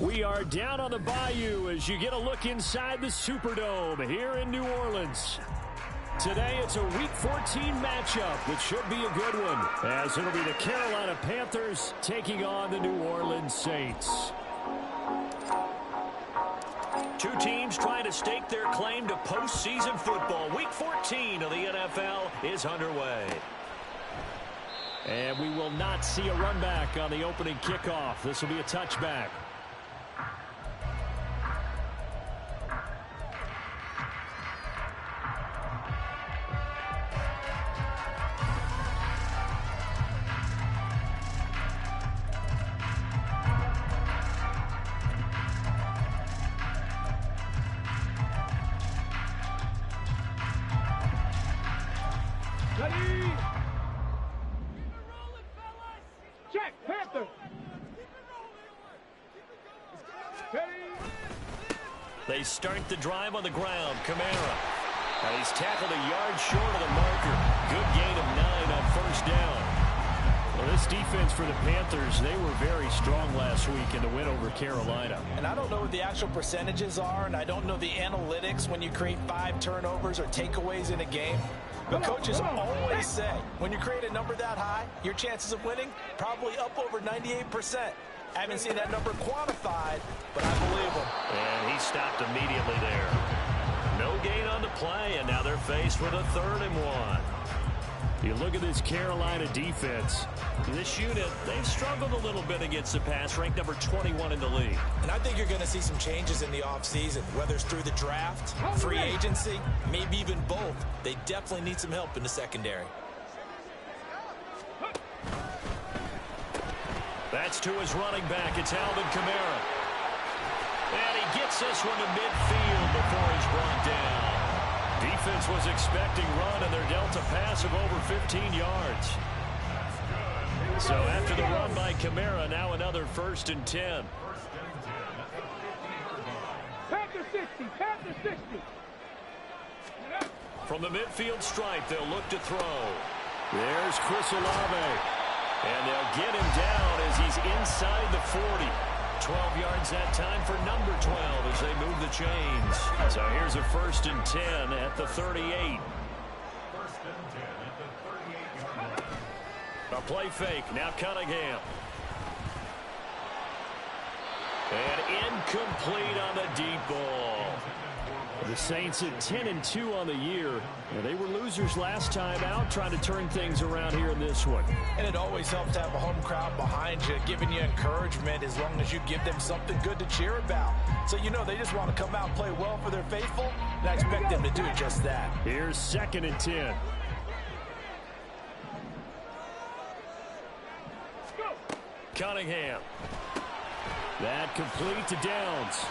We are down on the bayou as you get a look inside the Superdome here in New Orleans. Today it's a Week 14 matchup, which should be a good one, as it'll be the Carolina Panthers taking on the New Orleans Saints. Two teams trying to stake their claim to postseason football. Week 14 of the NFL is underway. And we will not see a run back on the opening kickoff. This will be a touchback. They start the drive on the ground. Kamara. He's tackled a yard short of the marker. Good gain of 9 on first down. Well, this defense for the Panthers, they were very strong last week in the win over Carolina. And I don't know what the actual percentages are, and I don't know the analytics when you create 5 turnovers or takeaways in a game. But coaches always say, when you create a number that high, your chances of winning probably up over 98%. I haven't seen that number quantified, but I believe him. And he stopped immediately there. No gain on the play, and now they're faced with a 3rd and 1. You look at this Carolina defense. This unit, they've struggled a little bit against the pass, ranked number 21 in the league. And I think you're going to see some changes in the offseason, whether it's through the draft, free agency, maybe even both. They definitely need some help in the secondary. That's to his running back. It's Alvin Kamara. And he gets this one to midfield before he's brought down. Defense was expecting run, and they're dealt a pass of over 15 yards. So after the run by Kamara, now another 1st and 10. Panther 60, Panther 60. From the midfield stripe, they'll look to throw. There's Chris Olave. And they'll get him down as he's inside the 40. 12 yards that time for number 12 as they move the chains. So here's a 1st and 10 at the 38. A play fake. Now Cunningham. And incomplete on the deep ball. The Saints at 10-2 on the year. They were losers last time out, trying to turn things around here in this one. And it always helps to have a home crowd behind you, giving you encouragement as long as you give them something good to cheer about. So you know they just want to come out and play well for their faithful, and I expect them to do just that. Here's 2nd and 10. Cunningham. That complete to Downs.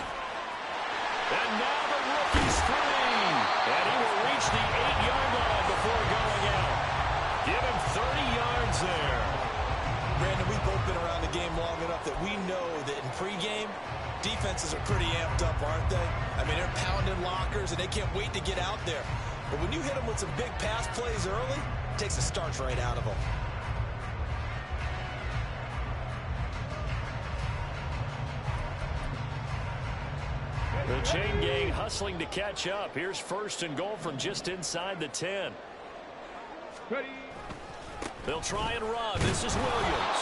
And now the rookie's free. And he will reach the 8-yard line before going out. Give him 30 yards there. Brandon, we've both been around the game long enough that we know that in pregame, defenses are pretty amped up, aren't they? I mean, they're pounding lockers, and they can't wait to get out there. But when you hit them with some big pass plays early, it takes the starch right out of them. The chain gang hustling to catch up. Here's 1st and goal from just inside the 10. Ready. They'll try and run. This is Williams.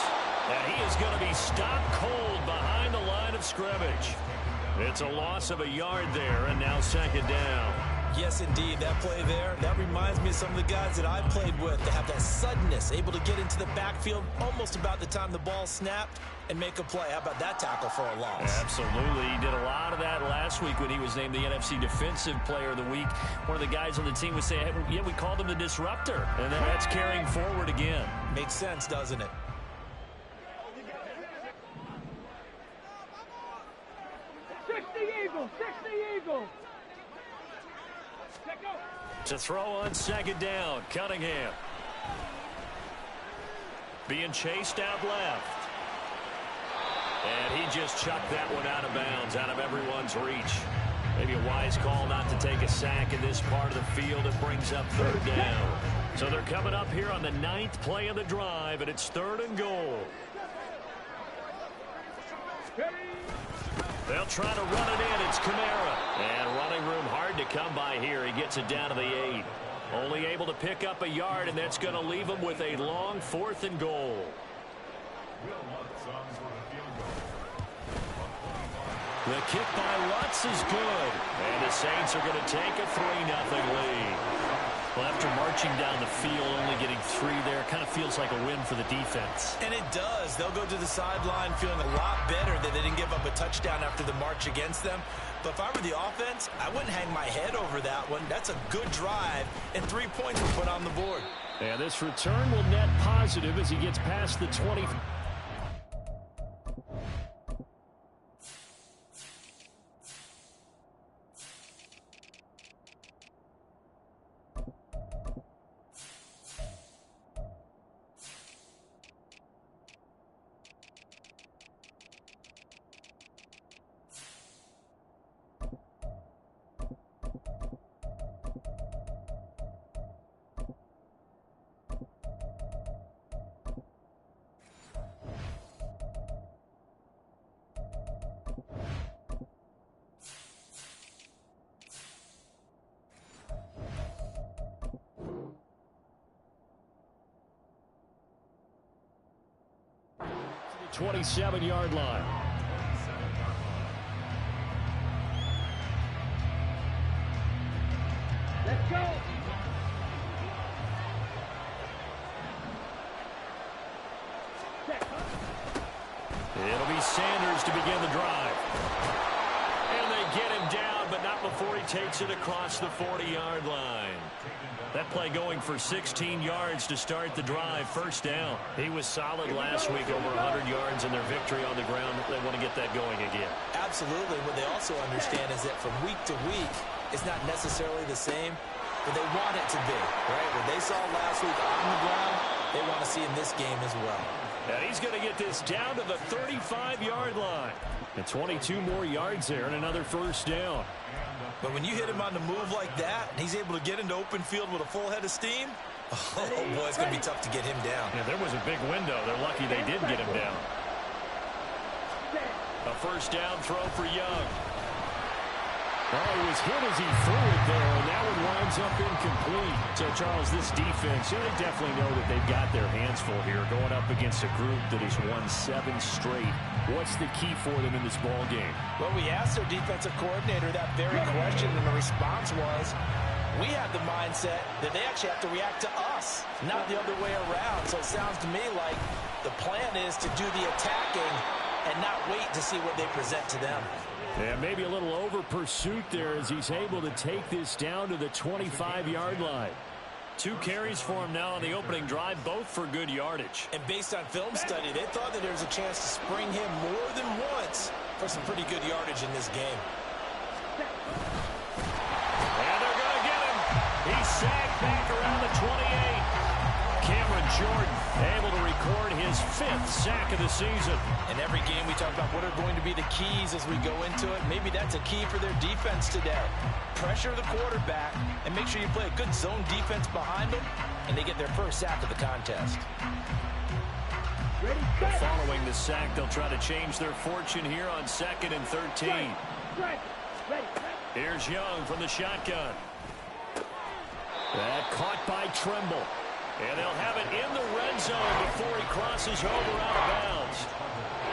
And he is going to be stopped cold behind the line of scrimmage. It's a loss of a yard there, and now 2nd down. Yes, indeed. That play there, that reminds me of some of the guys that I've played with. They have that suddenness, able to get into the backfield almost about the time the ball snapped and make a play. How about that tackle for a loss? Absolutely. He did a lot of that last week when he was named the NFC Defensive Player of the Week. One of the guys on the team was saying, hey, yeah, we called him the disruptor. And then that's carrying forward again. Makes sense, doesn't it? To throw on 2nd down, Cunningham. Being chased out left. And he just chucked that one out of bounds, out of everyone's reach. Maybe a wise call not to take a sack in this part of the field. It brings up 3rd down. So they're coming up here on the 9th play of the drive, and it's 3rd and goal. They'll try to run it in. It's Kamara. And running room hard to come by here. He gets it down to the 8. Only able to pick up a yard, and that's going to leave him with a long 4th and goal. The kick by Lutz is good. And the Saints are going to take a 3-0 lead. Well, after marching down the field, only getting 3 there, kind of feels like a win for the defense. And it does. They'll go to the sideline feeling a lot better that they didn't give up a touchdown after the march against them. But if I were the offense, I wouldn't hang my head over that one. That's a good drive, and 3 points were put on the board. And this return will net positive as he gets past the 20. The 27-yard line. Let's go. It'll be Sanders to begin the drive. And they get him down, but not before he takes it across the 40-yard line. That play going for 16 yards to start the drive. First down. He was solid last week, over 100 yards in their victory on the ground. They want to get that going again. Absolutely. What they also understand is that from week to week, it's not necessarily the same, but they want it to be, right? What they saw last week on the ground, they want to see in this game as well. And he's going to get this down to the 35-yard line. And 22 more yards there and another first down. But when you hit him on the move like that, and he's able to get into open field with a full head of steam, oh boy, it's going to be tough to get him down. Yeah, there was a big window. They're lucky they did get him down. A first down throw for Young. Oh, he was hit as he threw it there, and that one winds up incomplete. So, Charles, this defense, they definitely know that they've got their hands full here, going up against a group that has won 7 straight. What's the key for them in this ball game? Well, we asked their defensive coordinator that very question, and the response was, we have the mindset that they actually have to react to us, not the other way around. So it sounds to me like the plan is to do the attacking and not wait to see what they present to them. Yeah, maybe a little over pursuit there as he's able to take this down to the 25-yard line. 2 carries for him now on the opening drive, both for good yardage. And based on film study, they thought that there was a chance to spring him more than once for some pretty good yardage in this game. And they're going to get him. He's sacked back around the 28. Cameron Jordan able to record his 5th sack of the season. In every game we talk about what are going to be the keys as we go into it. Maybe that's a key for their defense today. Pressure the quarterback and make sure you play a good zone defense behind them, and they get their first sack of the contest. Following the sack, they'll try to change their fortune here on 2nd and 13. Here's Young from the shotgun. That caught by Tremble. And they'll have it in the red zone before he crosses over out of bounds.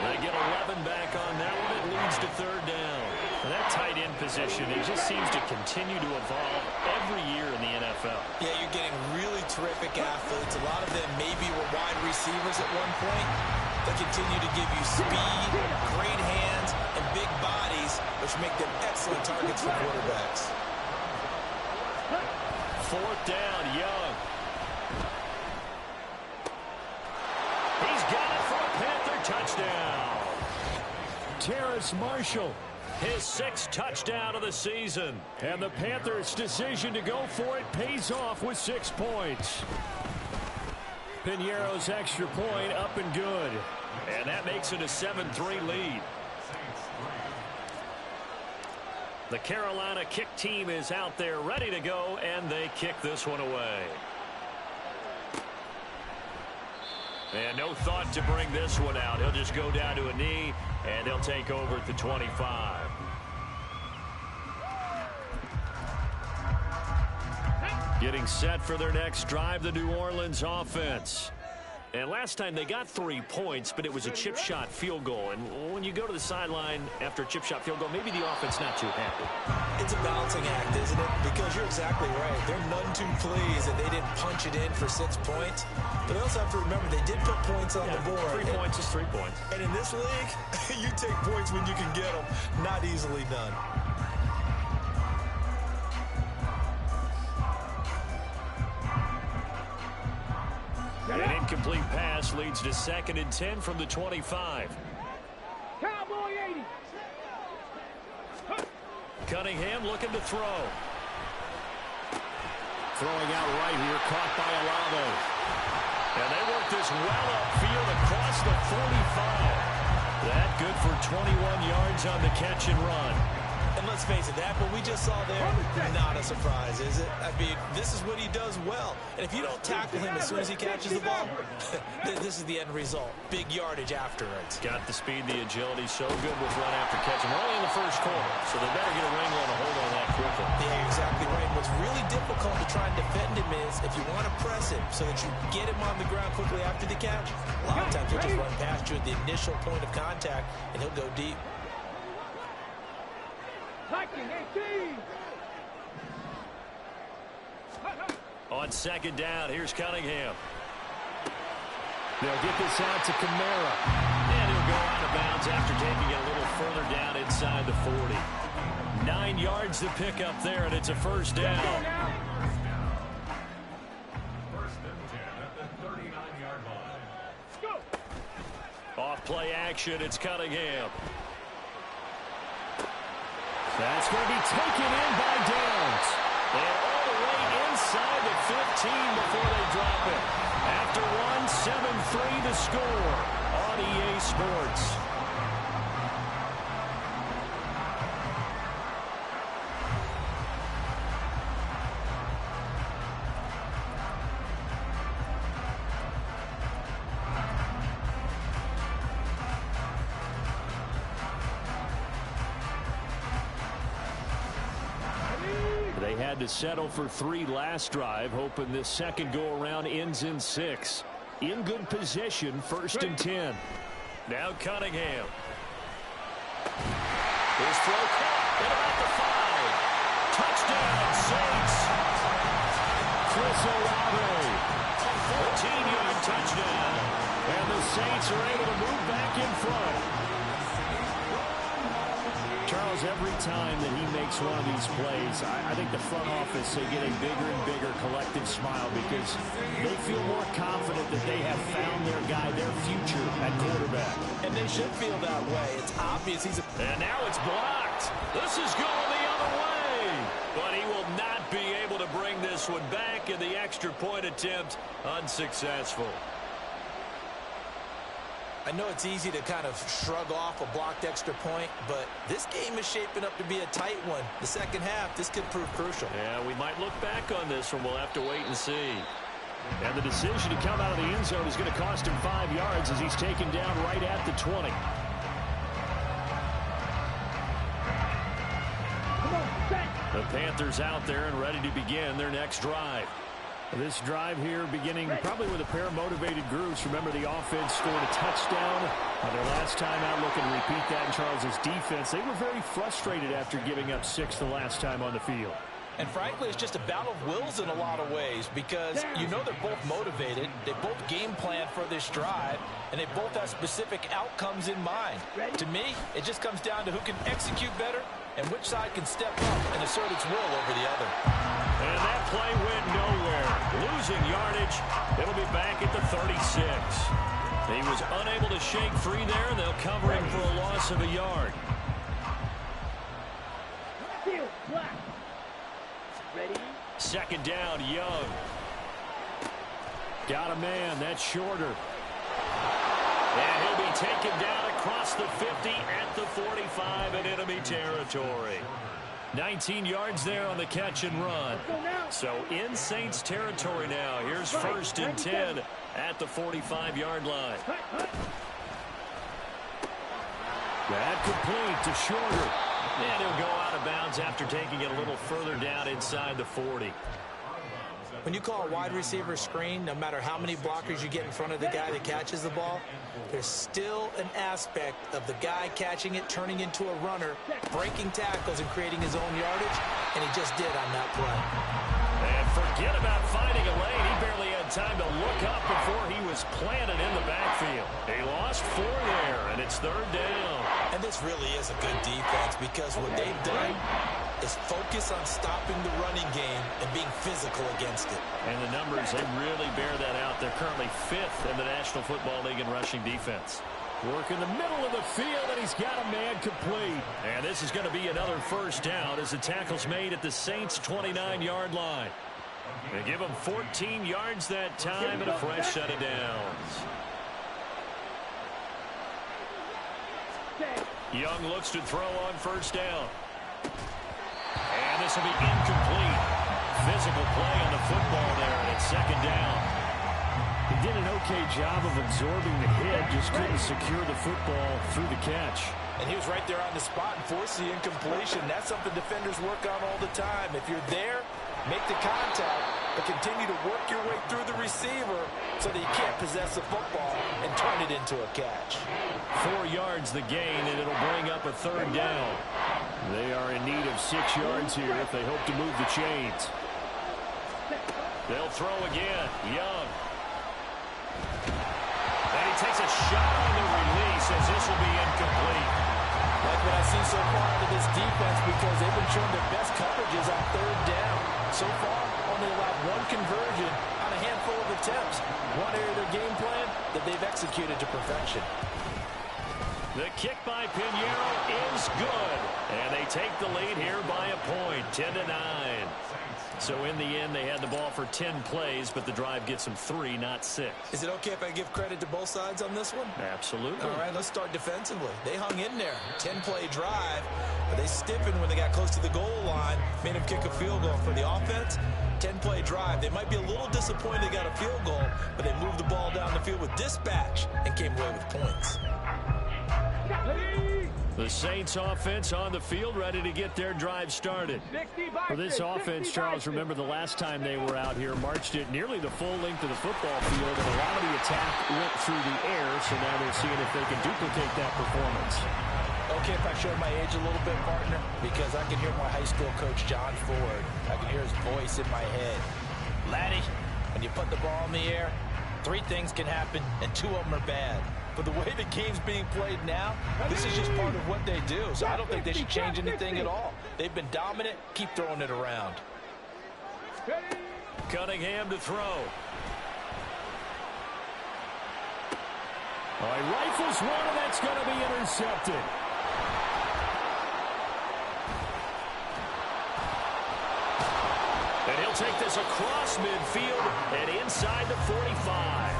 They get 11 back on that one. It leads to 3rd down. And that tight end position, it just seems to continue to evolve every year in the NFL. Yeah, you're getting really terrific athletes. A lot of them maybe were wide receivers at one point. They continue to give you speed, great hands, and big bodies, which make them excellent targets for quarterbacks. 4th down, Young. He's got it for a Panther touchdown. Terrace Marshall. His 6th touchdown of the season. And the Panthers' decision to go for it pays off with 6 points. Piñeiro's extra point up and good. And that makes it a 7-3 lead. The Carolina kick team is out there ready to go, and they kick this one away. And no thought to bring this one out. He'll just go down to a knee, and they'll take over at the 25. Getting set for their next drive, the New Orleans offense. And last time they got 3 points, but it was a chip shot field goal. And when you go to the sideline after a chip shot field goal, maybe the offense not too happy. It's a balancing act, isn't it? Because you're exactly right. They're none too pleased that they didn't punch it in for 6 points. But they also have to remember they did put points on the board. 3 points is 3 points. And in this league, you take points when you can get them. Not easily done. An incomplete pass leads to 2nd and 10 from the 25. Cowboy 80. Cunningham looking to throw. Throwing out right here, caught by Olave. And they work this well upfield across the 45. That good for 21 yards on the catch and run. And let's face it, that what we just saw there, not a surprise, is it? I mean, this is what he does well. And if you don't tackle him as soon as he catches the ball, this is the end result. Big yardage afterwards. Got the speed, the agility, so good with run after catch. And we're only in the first quarter, so they better get a wrangle and a hold on that quickly. Yeah, exactly right. What's really difficult to try and defend him is if you want to press him so that you get him on the ground quickly after the catch, a lot of times he'll just run past you at the initial point of contact, and he'll go deep. On 2nd down, here's Cunningham. They'll get this out to Kamara. And he'll go out of bounds after taking it a little further down inside the 40. 9 yards to pick up there, and it's a first down. Off play action, it's Cunningham. That's going to be taken in by Downs. And all the way inside the 15 before they drop it. After one, 7-3 to score on EA Sports. To settle for 3 last drive, hoping this second go-around ends in 6. In good position, 1st and 10. Now Cunningham. His throw caught at about the 5. Touchdown, Saints. Chris Olave. 14-yard touchdown. And the Saints are able to move back in front. Charles, every time that he makes one of these plays, I think the front office, they get a bigger and bigger collective smile because they feel more confident that they have found their guy, their future at quarterback. And they should feel that way. It's obvious he's a... And now it's blocked. This is going the other way. But he will not be able to bring this one back, and the extra point attempt unsuccessful. I know it's easy to kind of shrug off a blocked extra point, but this game is shaping up to be a tight one. The second half, this could prove crucial. Yeah, we might look back on this one. We'll have to wait and see. And the decision to come out of the end zone is going to cost him 5 yards as he's taken down right at the 20. The Panthers out there and ready to begin their next drive. This drive here beginning probably with a pair of motivated groups. Remember, the offense scored a touchdown their last time out. Looking to repeat that in Charles's defense. They were very frustrated after giving up 6 the last time on the field. And frankly, it's just a battle of wills in a lot of ways because you know they're both motivated. They both game plan for this drive, and they both have specific outcomes in mind. To me, it just comes down to who can execute better and which side can step up and assert its will over the other. And that play went nowhere. Losing yardage. It'll be back at the 36. He was unable to shake free there, and they'll cover him for a loss of a yard. Second down, Young. Got a man. That's shorter. And he'll be taken down across the 50 at the 45 in enemy territory. 19 yards there on the catch and run. So in Saints territory now. Here's 1st and 10 at the 45-yard line. That complete to Shorter. And he'll go out of bounds after taking it a little further down inside the 40. When you call a wide receiver screen, no matter how many blockers you get in front of the guy that catches the ball, there's still an aspect of the guy catching it, turning into a runner, breaking tackles and creating his own yardage, and he just did on that play. And forget about finding a lane. He barely had time to look up before he was planted in the backfield. He lost 4 there, and it's 3rd down. And this really is a good defense because what they've done is focus on stopping the running game and being physical against it. And the numbers, they really bear that out. They're currently 5th in the National Football League in rushing defense. Work in the middle of the field, and he's got a man complete. And this is going to be another 1st down as the tackle's made at the Saints' 29-yard line. They give him 14 yards that time and a fresh set of downs. Young looks to throw on 1st down. And this will be incomplete. Physical play on the football there, and it's 2nd down. He did an okay job of absorbing the hit, just couldn't secure the football through the catch. And he was right there on the spot and forced the incompletion. That's something defenders work on all the time. If you're there, make the contact, but continue to work your way through the receiver so that you can't possess the football and turn it into a catch. 4 yards the gain, and it'll bring up a 3rd down. They are in need of 6 yards here if they hope to move the chains. They'll throw again. Young. And he takes a shot on the release as this will be incomplete. Like what I've seen so far out of this defense because they've been showing their best coverages on 3rd down. So far, only allowed 1 conversion on a handful of attempts. One area of their game plan that they've executed to perfection. The kick by Pinheiro is good. And they take the lead here by a point, 10-9. So in the end, they had the ball for 10 plays, but the drive gets them 3, not 6. Is it okay if I give credit to both sides on this one? Absolutely. All right, let's start defensively. They hung in there. 10-play drive, but they stiffened when they got close to the goal line, made them kick a field goal. For the offense, 10-play drive. They might be a little disappointed they got a field goal, but they moved the ball down the field with dispatch and came away with points. The Saints offense on the field, ready to get their drive started. For this offense, Charles, remember the last time they were out here, marched it nearly the full length of the football field, and a lot of the attack went through the air, so now they're seeing if they can duplicate that performance. Okay, if I show my age a little bit, partner, because I can hear my high school coach, John Ford. I can hear his voice in my head. Laddie, when you put the ball in the air, 3 things can happen, and 2 of them are bad. But the way the game's being played now, this is just part of what they do. So I don't think they should change anything at all. They've been dominant. Keep throwing it around. Cunningham to throw. All right, rifles one, and that's going to be intercepted. And he'll take this across midfield and inside the 45.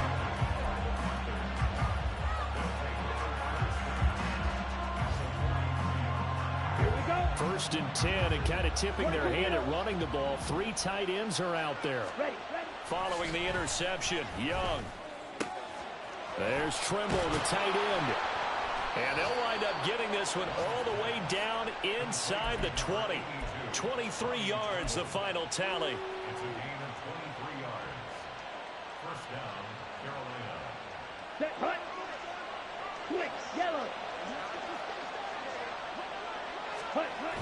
First and 10, and kind of tipping their hand at running the ball. 3 tight ends are out there. Following the interception, Young. There's Trimble, the tight end. And they'll wind up getting this one all the way down inside the 20. 23 yards, the final tally. It's a gain of 23 yards. First down, Carolina. Set, hut. Quick, yellow. Hut, hut.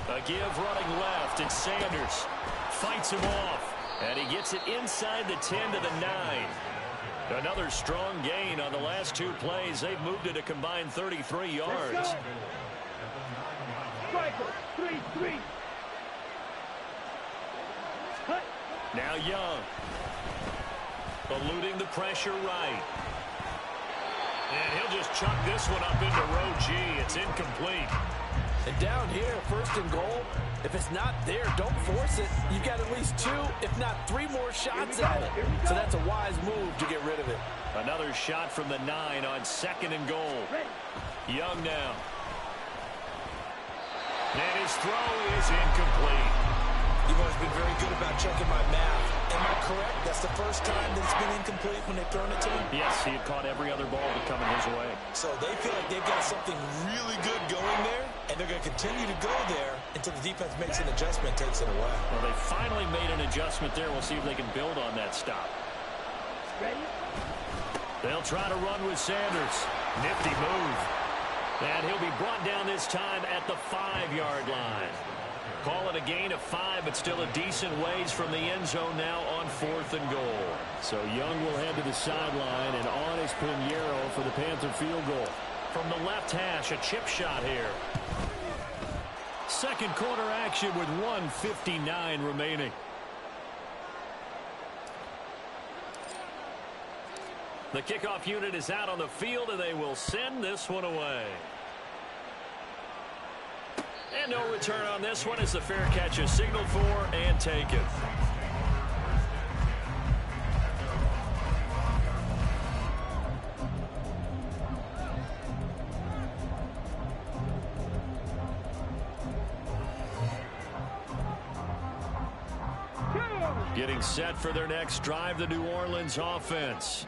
A give running left, and Sanders fights him off. And he gets it inside the 10 to the 9. Another strong gain on the last 2 plays. They've moved it a combined 33 yards. Striker, 3-3. Hut. Now Young. Eluding the pressure right. And he'll just chuck this one up into row G. It's incomplete. And down here, 1st and goal, if it's not there, don't force it. You've got at least 2, if not 3 more shots at it. So that's a wise move to get rid of it. Another shot from the 9 on 2nd and goal. Young now. And his throw is incomplete. You've always been very good about checking my math. Am I correct? That's the first time that it's been incomplete when they've thrown it to him? Yes, he had caught every other ball that coming his way. So they feel like they've got something really good going there, and they're going to continue to go there until the defense makes an adjustment, takes it away. Well, they finally made an adjustment there. We'll see if they can build on that stop. Ready? They'll try to run with Sanders. Nifty move. And he'll be brought down this time at the 5-yard line. Call it a gain of 5, but still a decent ways from the end zone now on 4th and goal. So Young will head to the sideline, and on is Pinheiro for the Panther field goal. From the left hash, a chip shot here. Second quarter action with 1:59 remaining. The kickoff unit is out on the field, and they will send this one away. And no return on this one as the fair catch is signaled for and taken. Getting set for their next drive, the New Orleans offense.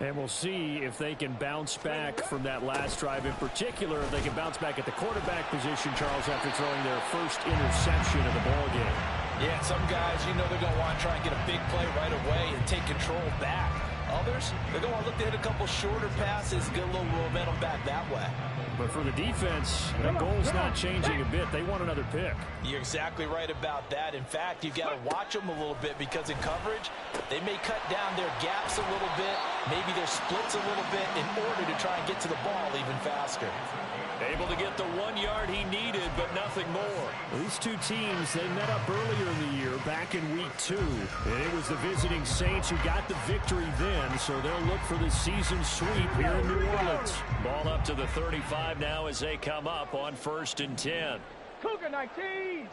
And we'll see if they can bounce back from that last drive. In particular, if they can bounce back at the quarterback position, Charles, after throwing their first interception of the ball game. Yeah, some guys, you know they're going to want to try and get a big play right away and take control back. Others, they're going to look to hit a couple shorter passes, get a little momentum back that way. But for the defense, the goal's not changing a bit. They want another pick. You're exactly right about that. In fact, you've got to watch them a little bit because in coverage, they may cut down their gaps a little bit, maybe their splits a little bit in order to try and get to the ball even faster. Able to get the 1 yard he needed, but nothing more. These two teams, they met up earlier in the year, back in week 2. And it was the visiting Saints who got the victory then, so they'll look for the season sweep here in New Orleans. Ball up to the 35 now as they come up on 1st and 10. Cougar 19s.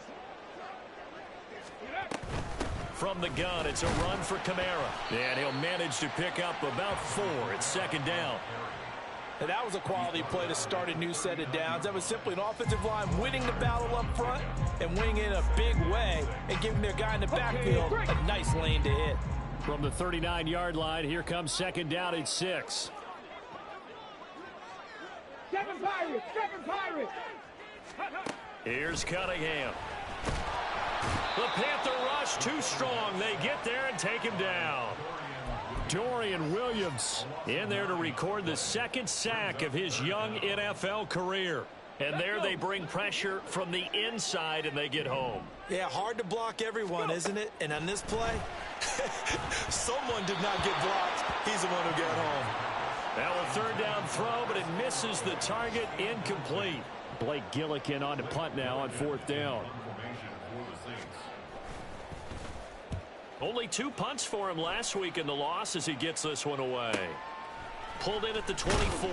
From the gun, it's a run for Kamara. And he'll manage to pick up about 4. It's 2nd down. And that was a quality play to start a new set of downs. That was simply an offensive line winning the battle up front and winning in a big way and giving their guy in the backfield a nice lane to hit. From the 39-yard line, here comes 2nd down at 6. 7 Pirates! 7 Pirates! Here's Cunningham. The Panther rush too strong. They get there and take him down. Dorian Williams in there to record the 2nd sack of his young NFL career. And there they bring pressure from the inside and they get home. Yeah, hard to block everyone, isn't it? And on this play, someone did not get blocked. He's the one who got home. Now a 3rd down throw, but it misses the target, incomplete. Blake Gillikin on to punt now on 4th down. Only 2 punts for him last week in the loss as he gets this one away. Pulled in at the 24.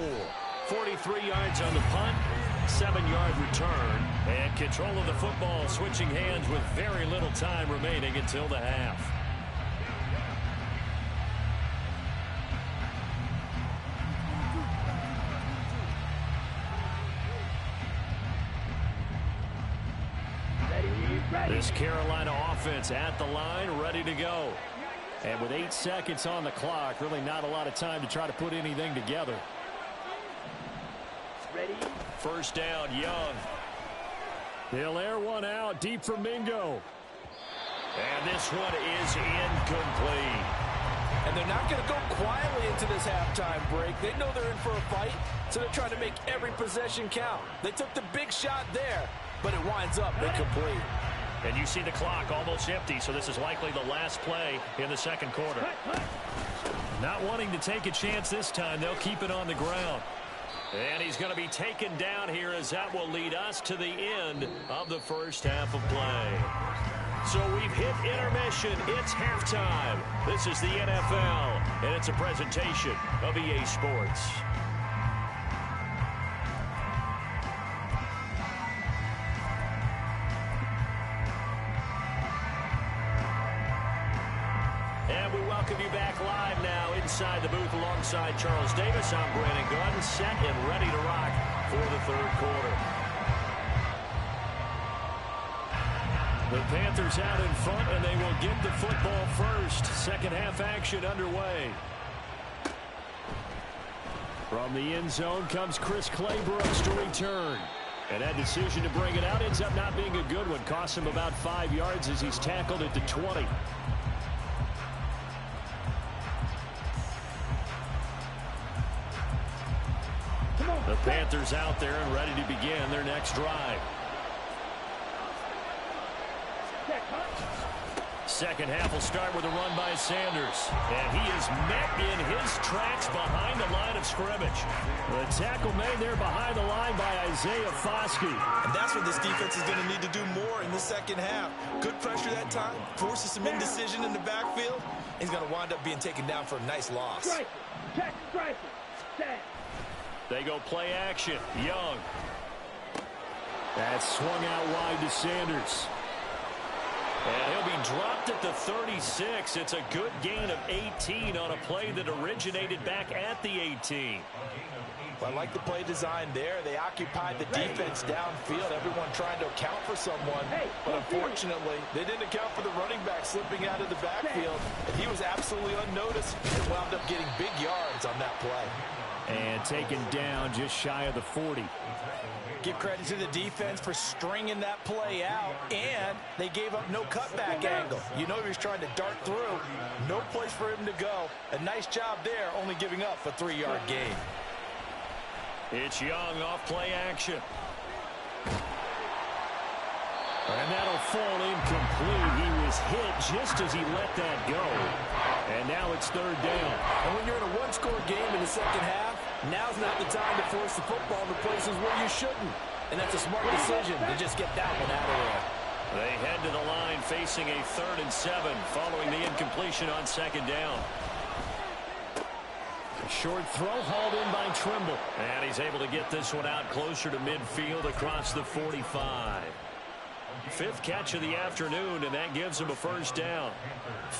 43 yards on the punt. 7-yard return. And control of the football switching hands with very little time remaining until the half. This Carolina offense at the line, ready to go. And with 8 seconds on the clock, really not a lot of time to try to put anything together. Ready? 1st down, Young. He'll air one out deep for Mingo. And this one is incomplete. And they're not going to go quietly into this halftime break. They know they're in for a fight, so they're trying to make every possession count. They took the big shot there, but it winds up incomplete. And you see the clock almost empty, so this is likely the last play in the 2nd quarter. Not wanting to take a chance this time, they'll keep it on the ground. And he's going to be taken down here as that will lead us to the end of the 1st half of play. So we've hit intermission. It's halftime. This is the NFL, and it's a presentation of EA Sports. Welcome you back live now inside the booth alongside Charles Davis. I'm Brandon Gunn, set and ready to rock for the 3rd quarter. Panthers out in front, and they will get the football first. Second half action underway. From the end zone comes Chris Claybrooks to return. And that decision to bring it out ends up not being a good one. Costs him about 5 yards as he's tackled at the 20. The Panthers out there and ready to begin their next drive. Second half will start with a run by Sanders. And he is met in his tracks behind the line of scrimmage. The tackle made there behind the line by Isaiah Foskey. And that's what this defense is going to need to do more in the second half. Good pressure that time. Forces some indecision in the backfield. He's going to wind up being taken down for a nice loss. They go play action. Young. That's swung out wide to Sanders. And he'll be dropped at the 36. It's a good gain of 18 on a play that originated back at the 18. Well, I like the play design there. They occupied the defense downfield, everyone trying to account for someone. But unfortunately, they didn't account for the running back slipping out of the backfield. And he was absolutely unnoticed and wound up getting big yards on that play. And taken down just shy of the 40. Give credit to the defense for stringing that play out, and they gave up no cutback angle. You know he was trying to dart through. No place for him to go. A nice job there, only giving up a 3-yard gain. It's Young off play action. And that'll fall incomplete. He was hit just as he let that go. And now it's third down. And when you're in a one-score game in the second half, now's not the time to force the football to places where you shouldn't. And that's a smart decision to just get that one out of there. They head to the line facing a 3rd and 7 following the incompletion on second down. A short throw hauled in by Trimble. And he's able to get this one out closer to midfield across the 45. 5th catch of the afternoon, and that gives him a first down.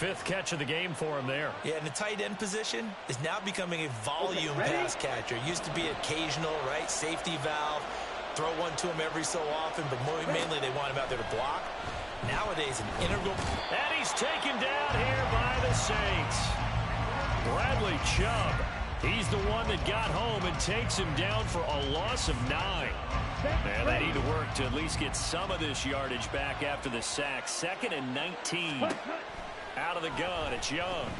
5th catch of the game for him there. Yeah, and the tight end position is now becoming a volume pass catcher. Used to be occasional, right? Safety valve. Throw one to him every so often, but mainly they want him out there to block. Nowadays, an integral. And he's taken down here by the Saints. Bradley Chubb. He's the one that got home and takes him down for a loss of 9. And they need to work to at least get some of this yardage back after the sack. 2nd and 19. Out of the gun, it's Young.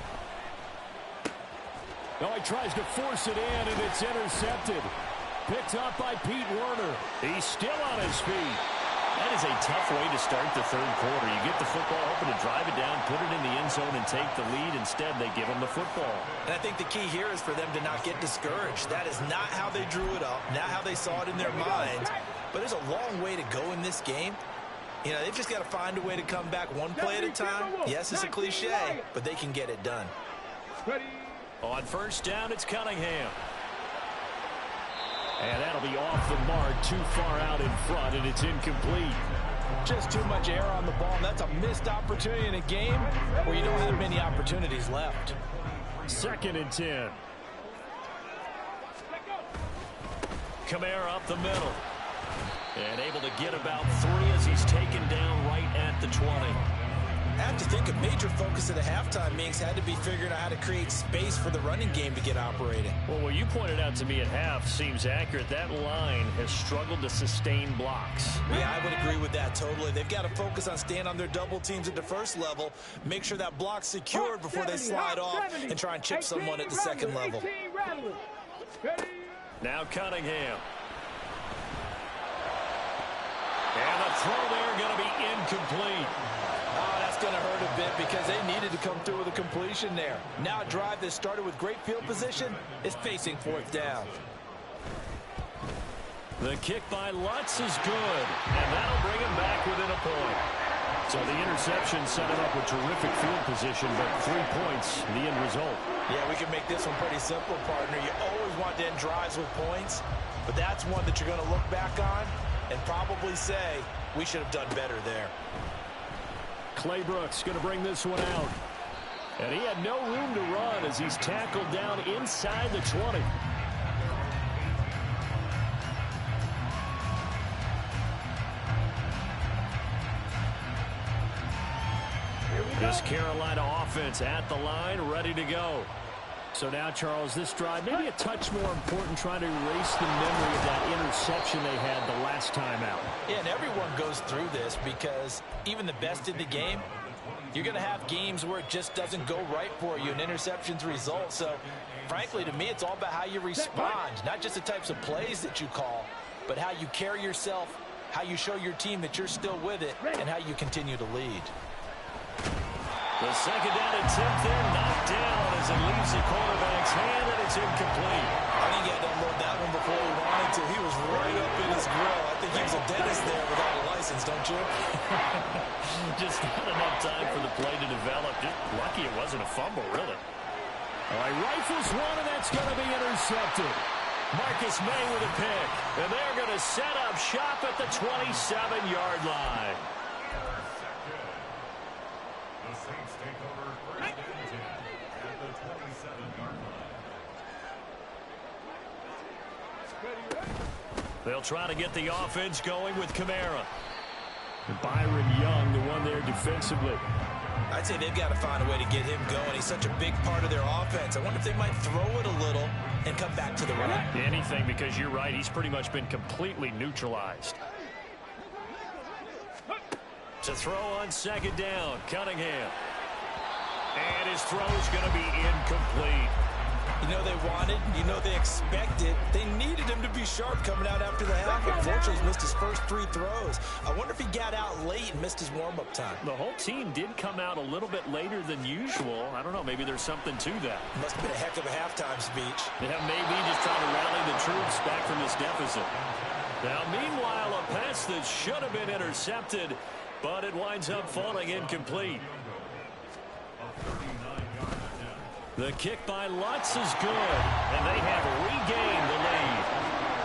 Oh, he tries to force it in, and it's intercepted. Picked up by Pete Werner. He's still on his feet. That is a tough way to start the 3rd quarter. You get the football, hoping to drive it down, put it in the end zone, and take the lead. Instead, they give him the football. And I think the key here is for them to not get discouraged. That is not how they drew it up, not how they saw it in their minds. But there's a long way to go in this game. You know, they've just got to find a way to come back one play at a time. Yes, it's a cliche, but they can get it done. On first down, it's Cunningham. And that'll be off the mark, too far out in front, and it's incomplete. Just too much air on the ball. That's a missed opportunity in a game where you don't have many opportunities left. 2nd and 10. Kamara up the middle. And able to get about 3 as he's taken down right at the 20. I have to think a major focus of the halftime meetings had to be figuring out how to create space for the running game to get operating. Well, what you pointed out to me at half seems accurate. That line has struggled to sustain blocks. Yeah, I would agree with that totally. They've got to focus on staying on their double teams at the first level, make sure that block's secured before they slide off and try and chip someone at the second level. Now Cunningham. And the throw there going to be incomplete. Oh, that's going to hurt a bit because they needed to come through with a completion there. Now a drive that started with great field position is facing 4th down. The kick by Lutz is good, and that'll bring him back within a point. So the interception set him up with terrific field position, but 3 points, the end result. Yeah, we can make this one pretty simple, partner. You always want to end drives with points, but that's one that you're going to look back on and probably say, we should have done better there. Claybrooks going to bring this one out. And he had no room to run as he's tackled down inside the 20. This Carolina offense at the line, ready to go. So now, Charles, this drive, maybe a touch more important, trying to erase the memory of that interception they had the last time out. Yeah, and everyone goes through this because even the best in the game, you're going to have games where it just doesn't go right for you, and interceptions result. So, frankly, to me, it's all about how you respond, not just the types of plays that you call, but how you carry yourself, how you show your team that you're still with it, and how you continue to lead. The second down attempt there knocked down as it leaves the quarterback's hand, and it's incomplete. I think he had to unload that one before he wanted to. He was right up in his grill. I think he was a dentist there without a license, don't you? Just not enough time for the play to develop. Just lucky it wasn't a fumble, really. All right, rifles one, and that's going to be intercepted. Marcus May with a pick, and they're going to set up shop at the 27-yard line. The Saints take over first and 10 at the 27-yard line. They'll try to get the offense going with Kamara. And Byron Young, the one there defensively. I'd say they've got to find a way to get him going. He's such a big part of their offense. I wonder if they might throw it a little and come back to the run. Anything, because you're right. He's pretty much been completely neutralized. To throw on second down, Cunningham. And his throw is going to be incomplete. You know they wanted, you know they expected. They needed him to be sharp coming out after the half. Unfortunately, he's missed his first 3 throws. I wonder if he got out late and missed his warm-up time. The whole team did come out a little bit later than usual. I don't know, maybe there's something to that. Must have been a heck of a halftime speech. Yeah, maybe just trying to rally the troops back from this deficit. Now, meanwhile, a pass that should have been intercepted, but it winds up falling incomplete. The kick by Lutz is good, and they have regained the lead.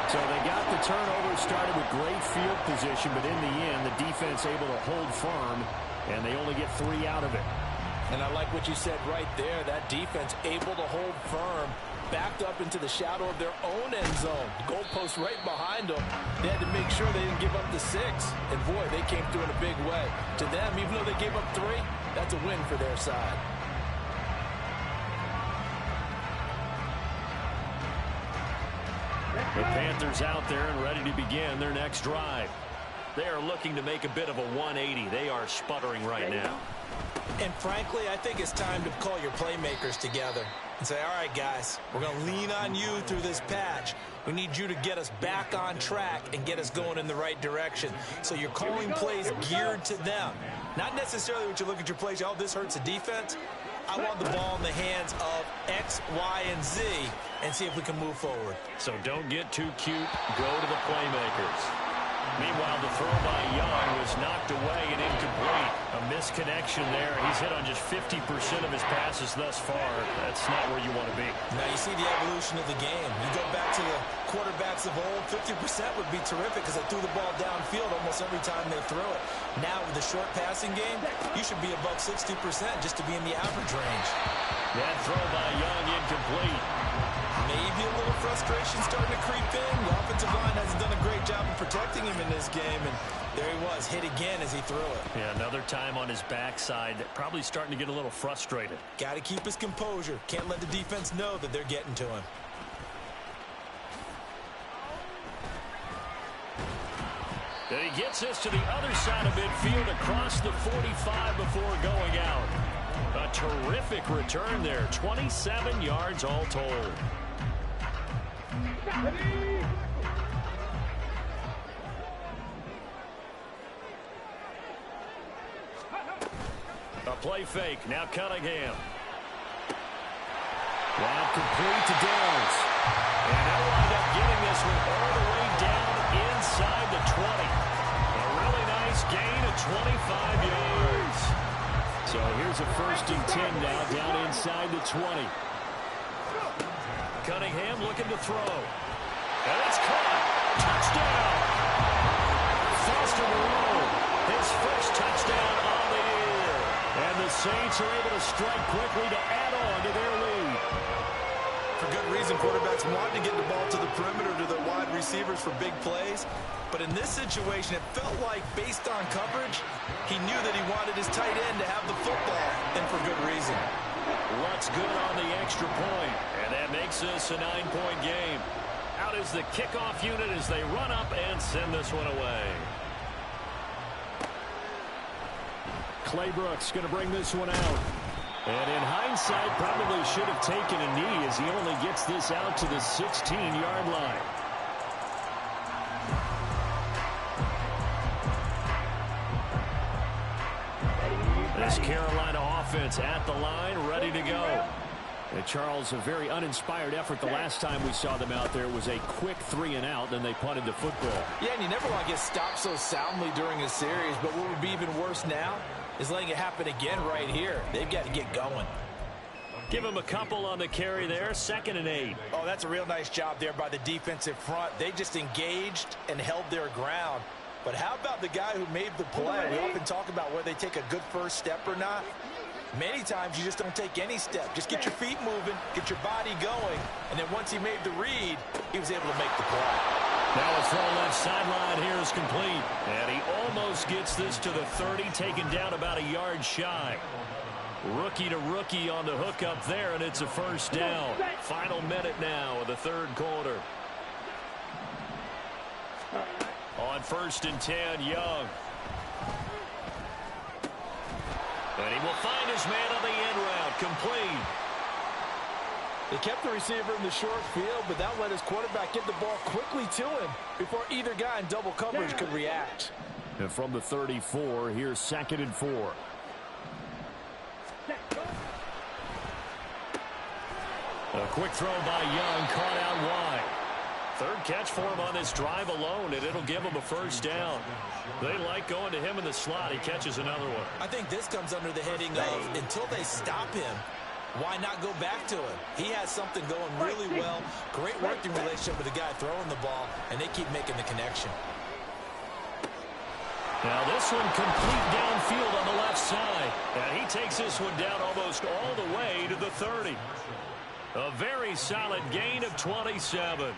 So they got the turnover started with great field position, but in the end, the defense able to hold firm, and they only get 3 out of it. And I like what you said right there. That defense able to hold firm, backed up into the shadow of their own end zone. The goalpost right behind them. They had to make sure they didn't give up the 6. And, boy, they came through in a big way. To them, even though they gave up 3, that's a win for their side. The Panthers out there and ready to begin their next drive. They are looking to make a bit of a 180. They are sputtering right now. And frankly, I think it's time to call your playmakers together and say, all right, guys, we're going to lean on you through this patch. We need you to get us back on track and get us going in the right direction. So you're calling plays geared to them. Not necessarily what you look at your plays, oh, this hurts the defense. I want the ball in the hands of X, Y, and Z and see if we can move forward. So don't get too cute. Go to the playmakers. Meanwhile, the throw by Young was knocked away and incomplete. A misconnection there. He's hit on just 50% of his passes thus far. That's not where you want to be. Now you see the evolution of the game. You go back to the quarterbacks of old, 50% would be terrific because they threw the ball downfield almost every time they threw it. Now with the short passing game, you should be above 60% just to be in the average range. That throw by Young incomplete. Maybe a little frustration starting to creep in. The offensive line hasn't done a great job of protecting him in this game, and there he was, hit again as he threw it. Yeah, another time on his backside, probably starting to get a little frustrated. Got to keep his composure. Can't let the defense know that they're getting to him. And he gets us to the other side of midfield across the 45 before going out. A terrific return there, 27 yards all told. A play fake, now Cunningham. That complete to Downs. And they'll wind up getting this one all the way down inside the 20. A really nice gain of 25 yards. So here's a 1st and 10 now, down inside the 20. Cunningham looking to throw. And it's caught. Touchdown. Foster Moreau, his first touchdown on the year. And the Saints are able to strike quickly to add on to their lead. For good reason. offseason, quarterbacks want to get the ball to the perimeter to their wide receivers for big plays. But in this situation, it felt like, based on coverage, he knew that he wanted his tight end to have the football, and for good reason. What's good on the extra point, and that makes this a 9-point game. Out is the kickoff unit as they run up and send this one away. Claybrooks going to bring this one out. And in hindsight, probably should have taken a knee as he only gets this out to the 16-yard line. This Carolina offense at the line, ready to go. And Charles, a very uninspired effort the last time we saw them out there. It was a quick 3-and-out, then they punted the football. Yeah, and you never want to get stopped so soundly during a series, but what would be even worse now is letting it happen again right here. They've got to get going. Give him a couple on the carry there, 2nd and 8. Oh, that's a real nice job there by the defensive front. They just engaged and held their ground. But how about the guy who made the play? We often talk about whether they take a good first step or not. Many times you just don't take any step. Just get your feet moving, get your body going, and then once he made the read, he was able to make the play. Now a throw left sideline here is complete. And he almost gets this to the 30, taken down about a yard shy. Rookie to rookie on the hook up there, and it's a first down. Final minute now of the third quarter. On 1st and 10, Young. And he will find his man on the end route, complete. They kept the receiver in the short field, but that let his quarterback get the ball quickly to him before either guy in double coverage could react. And from the 34, here's 2nd and 4. A quick throw by Young, caught out wide. Third catch for him on this drive alone, and it'll give him a first down. They like going to him in the slot. He catches another one. I think this comes under the heading of, until they stop him, why not go back to him? He has something going really well. Great working relationship with the guy throwing the ball, and they keep making the connection. Now this one complete downfield on the left side. And he takes this one down almost all the way to the 30. A very solid gain of 27.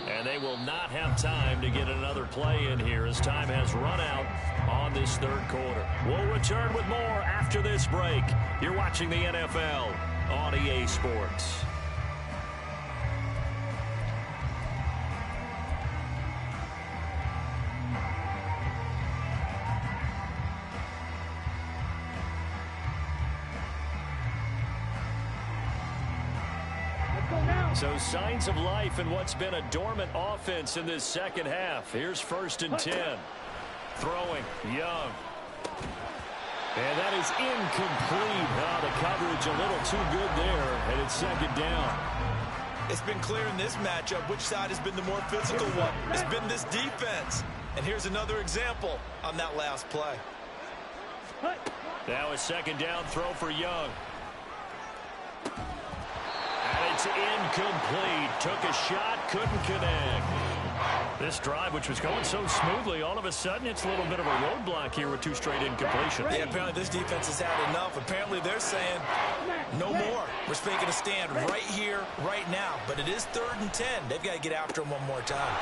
And they will not have time to get another play in here as time has run out on this third quarter. We'll return with more after this break. You're watching the NFL on EA Sports. So signs of life in what's been a dormant offense in this second half. Here's 1st and 10. Throwing, Young. And that is incomplete. The coverage a little too good there, and it's 2nd down. It's been clear in this matchup which side has been the more physical one. It's been this defense. And here's another example on that last play. Now a 2nd down throw for Young. And it's incomplete. Took a shot, couldn't connect. This drive, which was going so smoothly, all of a sudden it's a little bit of a roadblock here with 2 straight incompletions. Yeah, apparently this defense has had enough. Apparently they're saying no more. We're making a stand right here, right now. But it is 3rd and 10. They've got to get after him one more time.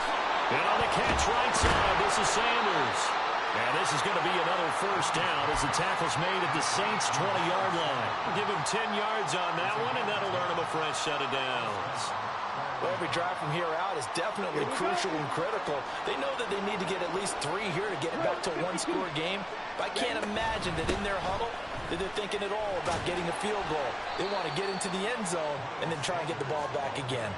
And on the catch right side, this is Sanders. And this is going to be another first down as the tackle's made at the Saints' 20-yard line. Give him 10 yards on that one, and that'll earn him a fresh set of downs. Well, every drive from here out is definitely crucial and critical. They know that they need to get at least 3 here to get it back to a one-score game. But I can't imagine that in their huddle that they're thinking at all about getting a field goal. They want to get into the end zone and then try and get the ball back again.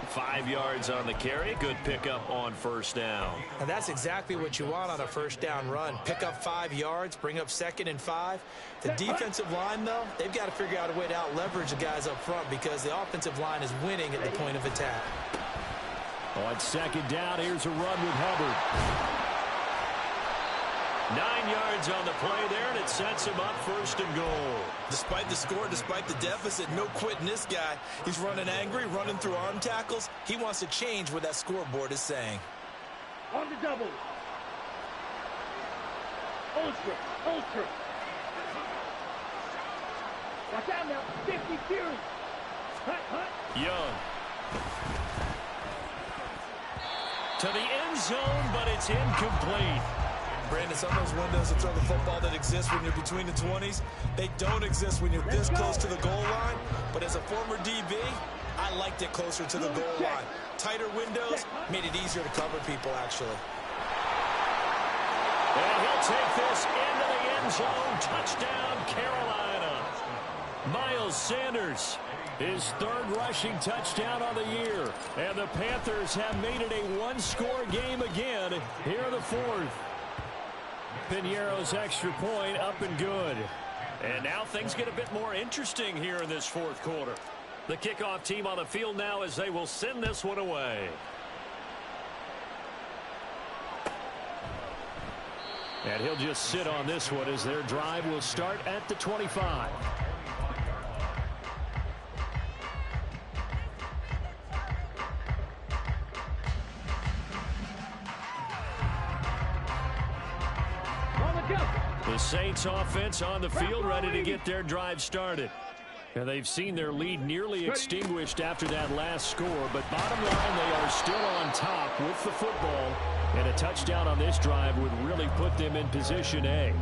5 yards on the carry. Good pickup on first down. And that's exactly what you want on a first down run. Pick up 5 yards, bring up 2nd and 5. The defensive line, though, they've got to figure out a way to out-leverage the guys up front because the offensive line is winning at the point of attack. On 2nd down, here's a run with Hubbard. 9 yards on the play there, and it sets him up 1st and goal. Despite the score, despite the deficit, no quitting this guy. He's running angry, running through arm tackles. He wants to change what that scoreboard is saying. On the double. Ultra. Ultra. Watch out now. 50 Fury. Hut, hut. Young. To the end zone, but it's incomplete. Brandon, some of those windows to throw the football that exist when you're between the 20s, they don't exist when you're this close to the goal line. But as a former DB, I liked it closer to the goal line. Tighter windows made it easier to cover people, actually. And he'll take this into the end zone. Touchdown, Carolina. Miles Sanders, his third rushing touchdown of the year. And the Panthers have made it a one-score game again here in the fourth. Piñeiro's extra point up and good. And now things get a bit more interesting here in this fourth quarter. The kickoff team on the field now as they will send this one away. And he'll just sit on this one as their drive will start at the 25. The Saints offense on the field ready to get their drive started. And they've seen their lead nearly extinguished after that last score, but bottom line, they are still on top with the football. And a touchdown on this drive would really put them in position A.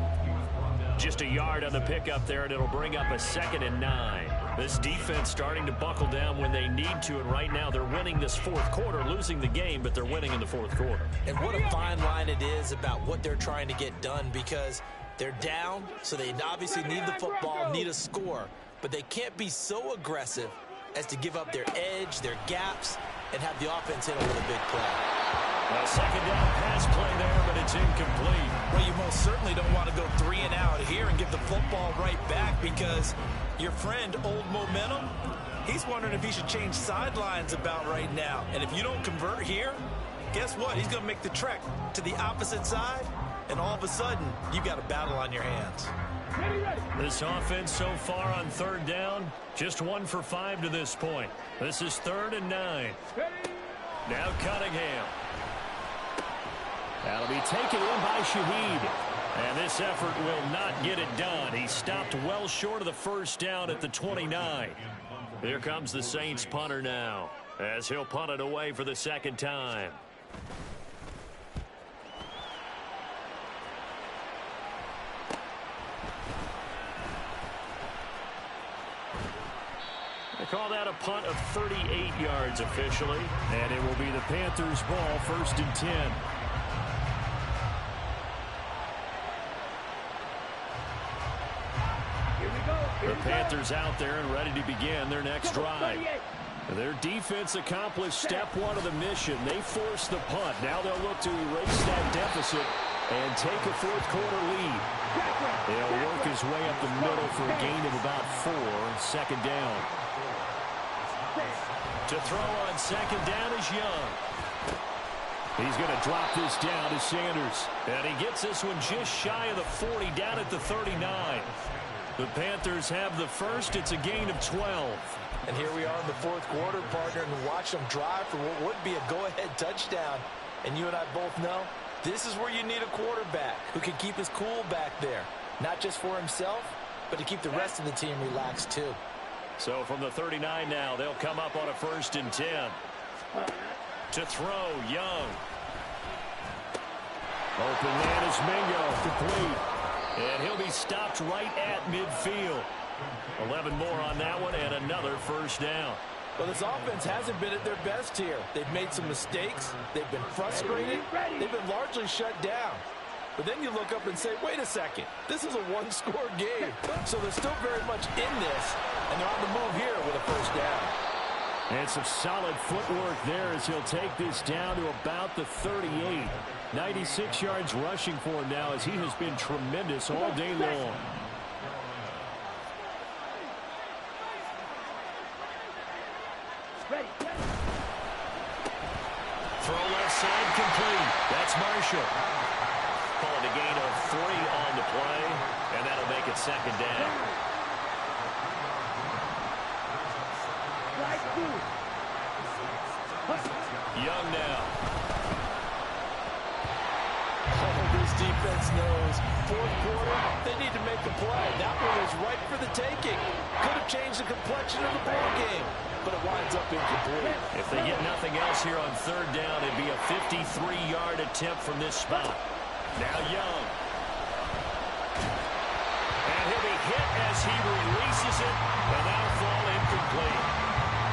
Just a yard on the pickup there, and it'll bring up a 2nd and 9. This defense starting to buckle down when they need to, and right now they're winning this fourth quarter, losing the game, but they're winning in the fourth quarter. And what a fine line it is about what they're trying to get done, because they're down, so they obviously need the football, need a score, but they can't be so aggressive as to give up their edge, their gaps, and have the offense hit them with a big play. A second down pass play there, but it's incomplete. Well, you most certainly don't want to go 3 and out here and give the football right back, because your friend, Old Momentum, he's wondering if he should change sidelines about right now. And if you don't convert here, guess what? He's going to make the trek to the opposite side, and all of a sudden, you've got a battle on your hands. This offense so far on third down, just 1 for 5 to this point. This is 3rd and 9. Now Cunningham. That'll be taken in by Shaheed. And this effort will not get it done. He stopped well short of the first down at the 29. Here comes the Saints punter now, as he'll punt it away for the 2nd time. They call that a punt of 38 yards officially. And it will be the Panthers' ball, 1st and 10. The Panthers out there and ready to begin their next drive. Their defense accomplished step 1 of the mission. They forced the punt. Now they'll look to erase that deficit and take a fourth quarter lead. They'll work his way up the middle for a gain of about 4, 2nd down. To throw on 2nd down is Young. He's going to drop this down to Sanders. And he gets this one just shy of the 40, down at the 39. The Panthers have the first. It's a gain of 12. And here we are in the fourth quarter, partner, and watch them drive for what would be a go-ahead touchdown. And you and I both know this is where you need a quarterback who can keep his cool back there. Not just for himself, but to keep the rest of the team relaxed too. So from the 39 now, they'll come up on a 1st and 10. To throw, Young. Open man is Mingo, complete. And he'll be stopped right at midfield. 11 more on that one, and another 1st down. Well, this offense hasn't been at their best here. They've made some mistakes. They've been frustrated. They've been largely shut down. But then you look up and say, wait a second, this is a one-score game. So they're still very much in this, and they're on the move here with a 1st down. And some solid footwork there as he'll take this down to about the 38. 96 yards rushing for him now, as he has been tremendous all day long. Throw left side complete. That's Marshall. Calling a gain of 3 on the play, and that'll make it 2nd down. Young now. defense knows fourth quarter, they need to make a play. That one was right for the taking. Could have changed the complexion of the ball game, but it winds up incomplete. If they get nothing else here on third down, it'd be a 53-yard attempt from this spot. Now Young. And he'll be hit as he releases it, and that'll fall incomplete.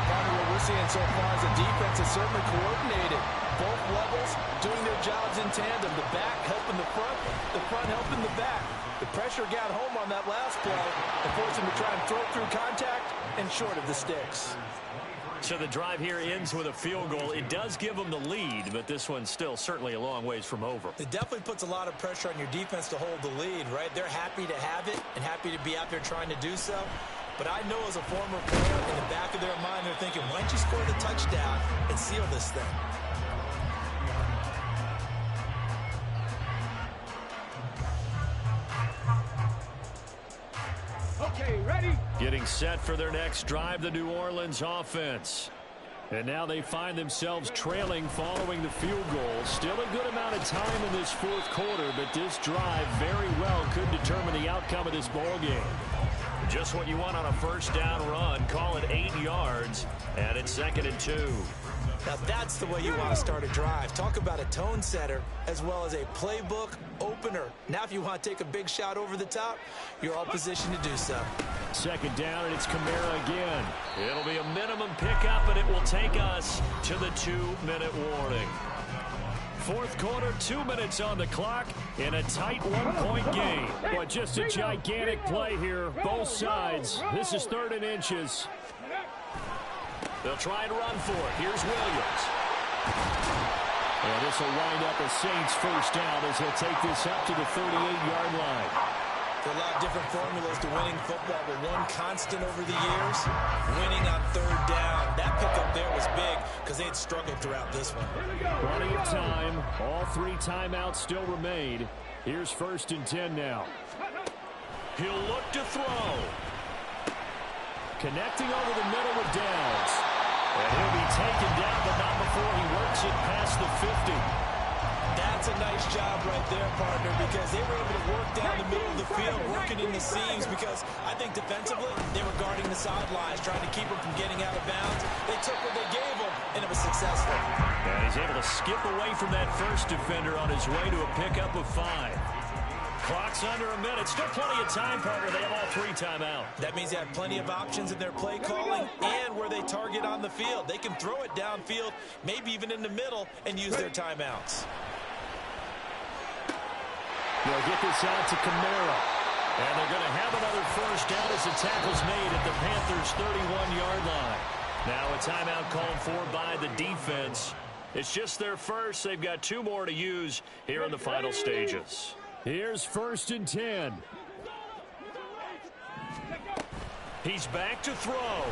What we're seeing so far is the defense is certainly coordinated. Both levels doing their jobs in tandem. The back helping the front helping the back. The pressure got home on that last play and forced him to try and throw through contact and short of the sticks. So the drive here ends with a field goal. It does give them the lead, but this one's still certainly a long ways from over. It definitely puts a lot of pressure on your defense to hold the lead, right? They're happy to have it and happy to be out there trying to do so. But I know as a former player, in the back of their mind, they're thinking, why don't you score the touchdown and seal this thing? Okay, ready? Getting set for their next drive, the New Orleans offense. And now they find themselves trailing following the field goal. Still a good amount of time in this fourth quarter, but this drive very well could determine the outcome of this ball game. Just what you want on a first down run. Call it 8 yards, and it's 2nd and 2. Now that's the way you want to start a drive. Talk about a tone setter as well as a playbook opener. Now if you want to take a big shot over the top, you're all positioned to do so. 2nd down, and it's Kamara again. It'll be a minimum pickup, and it will take us to the 2-minute warning. Fourth quarter, 2 minutes on the clock in a tight one-point game. But just a gigantic play here, both sides. This is 3rd and inches. They'll try and run for it. Here's Williams. And this will wind up a Saints first down as he'll take this up to the 38-yard line. There are a lot of different formulas to winning football, but one constant over the years, winning on 3rd down. That pickup there was big because they had struggled throughout this one. Plenty of time. All 3 timeouts still remain. Here's 1st and 10 now. He'll look to throw. Connecting over the middle with Downs. And he'll be taken down, but not before he works it past the 50. That's a nice job right there, partner, because they were able to work down the middle of the field, working in the seams, because I think defensively they were guarding the sidelines, trying to keep them from getting out of bounds. They took what they gave them, and it was successful. And he's able to skip away from that first defender on his way to a pickup of 5. Clock's under a minute. Still plenty of time, partner. They have all 3 timeouts. That means they have plenty of options in their play calling and where they target on the field. They can throw it downfield, maybe even in the middle, and use their timeouts. They'll get this out to Kamara. And they're going to have another first down as the tackle's made at the Panthers' 31-yard line. Now a timeout called for by the defense. It's just their first. They've got 2 more to use here in the final stages. Here's 1st and 10. He's back to throw.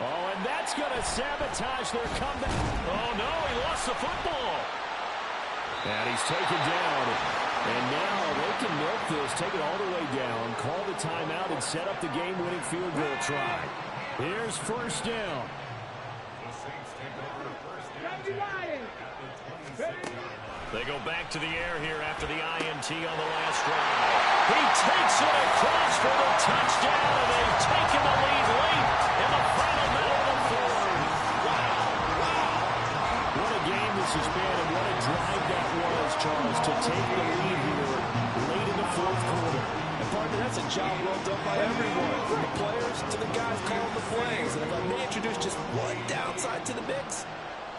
Oh, and that's going to sabotage their comeback. Oh, no, he lost the football. And he's taken down. And now they can milk this, take it all the way down, call the timeout, and set up the game-winning field goal try. Here's 1st down. They go back to the air here after the INT on the last drive. He takes it across for the touchdown, and they've taken the lead late in the final minute of the 4th. Wow. What a game this has been, and what a drive that was, Charles, to take the lead here late in the 4th quarter. And partner, that's a job well done by everyone, from the players to the guys calling the plays. And if I may introduce just one downside to the mix,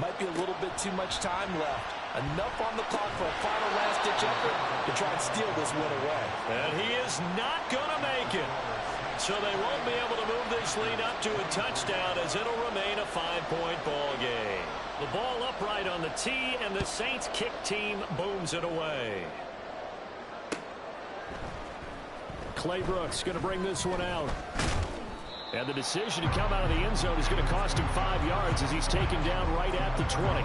might be a little bit too much time left. Enough on the clock for a final last-ditch effort to try and steal this one away. And he is not going to make it. So they won't be able to move this lead up to a touchdown as it'll remain a 5-point ball game. The ball upright on the tee, and the Saints kick team booms it away. Clay Brooks going to bring this one out. And the decision to come out of the end zone is going to cost him 5 yards as he's taken down right at the 20.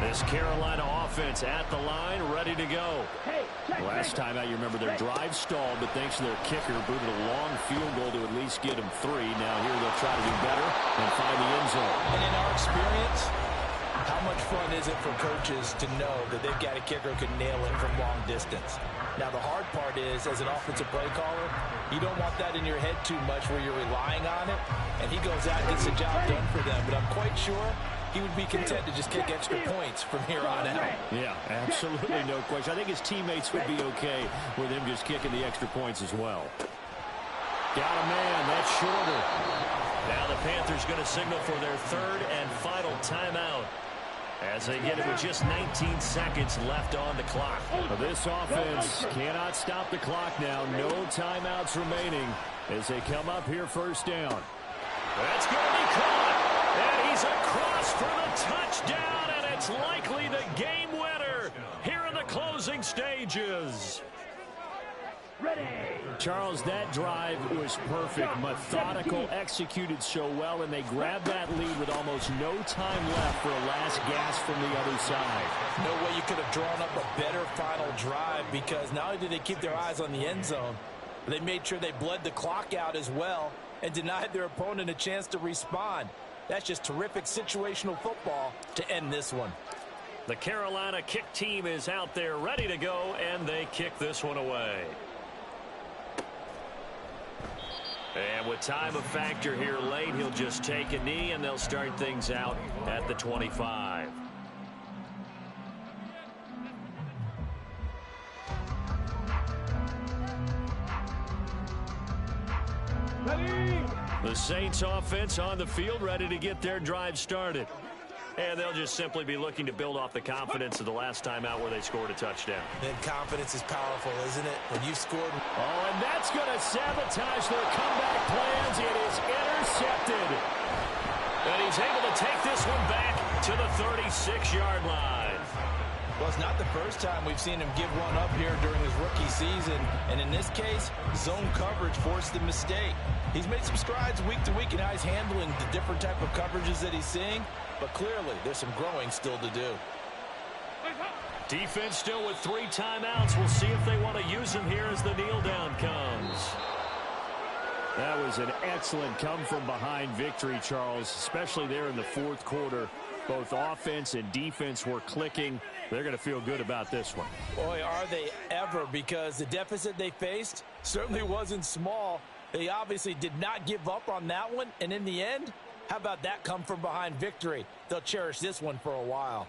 This Carolina offense at the line, ready to go. Hey, Last time out, you remember their drive stalled, but thanks to their kicker, booted a long field goal to at least get them 3. Now here they'll try to do better and find the end zone. And in our experience, how much fun is it for coaches to know that they've got a kicker who can nail it from long distance? Now, the hard part is, as an offensive play caller, you don't want that in your head too much where you're relying on it, and he goes out and gets the job done for them. But I'm quite sure he would be content to just kick extra points from here on out. Yeah, absolutely no question. I think his teammates would be okay with him just kicking the extra points as well. Got a man. That's shorter. Now the Panthers going to signal for their 3rd and final timeout as they get it with just 19 seconds left on the clock. This offense cannot stop the clock now. No timeouts remaining as they come up here first down. That's going to be caught. And he's across for the touchdown, and it's likely the game winner here in the closing stages. ready. Charles, that drive was perfect, methodical, executed so well, and they grabbed that lead with almost no time left for a last gasp from the other side. No way you could have drawn up a better final drive, because not only did they keep their eyes on the end zone, they made sure they bled the clock out as well and denied their opponent a chance to respond. That's just terrific situational football to end this one. The Carolina kick team is out there ready to go, and they kick this one away. And with time a factor here late, he'll just take a knee, and they'll start things out at the 25. Ready. The Saints offense on the field, ready to get their drive started. And they'll just simply be looking to build off the confidence of the last time out where they scored a touchdown. And confidence is powerful, isn't it? When you've scored. Oh, and that's going to sabotage their comeback plans. It is intercepted. And he's able to take this one back to the 36-yard line. Well, it's not the first time we've seen him give one up here during his rookie season. And in this case, zone coverage forced the mistake. He's made some strides week to week in how he's handling the different type of coverages that he's seeing. But clearly, there's some growing still to do. Defense still with 3 timeouts. We'll see if they want to use them here as the kneel down comes. That was an excellent come-from-behind victory, Charles, especially there in the fourth quarter. Both offense and defense were clicking. They're going to feel good about this one. Boy, are they ever, because the deficit they faced certainly wasn't small. They obviously did not give up on that one, and in the end, how about that come-from-behind victory? They'll cherish this one for a while.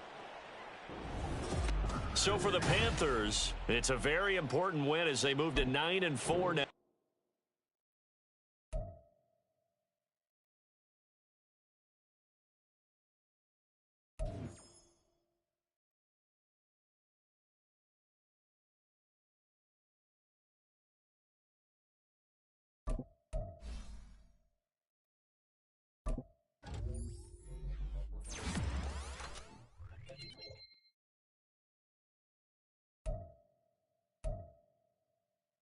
So for the Panthers, it's a very important win as they move to 9-4 now.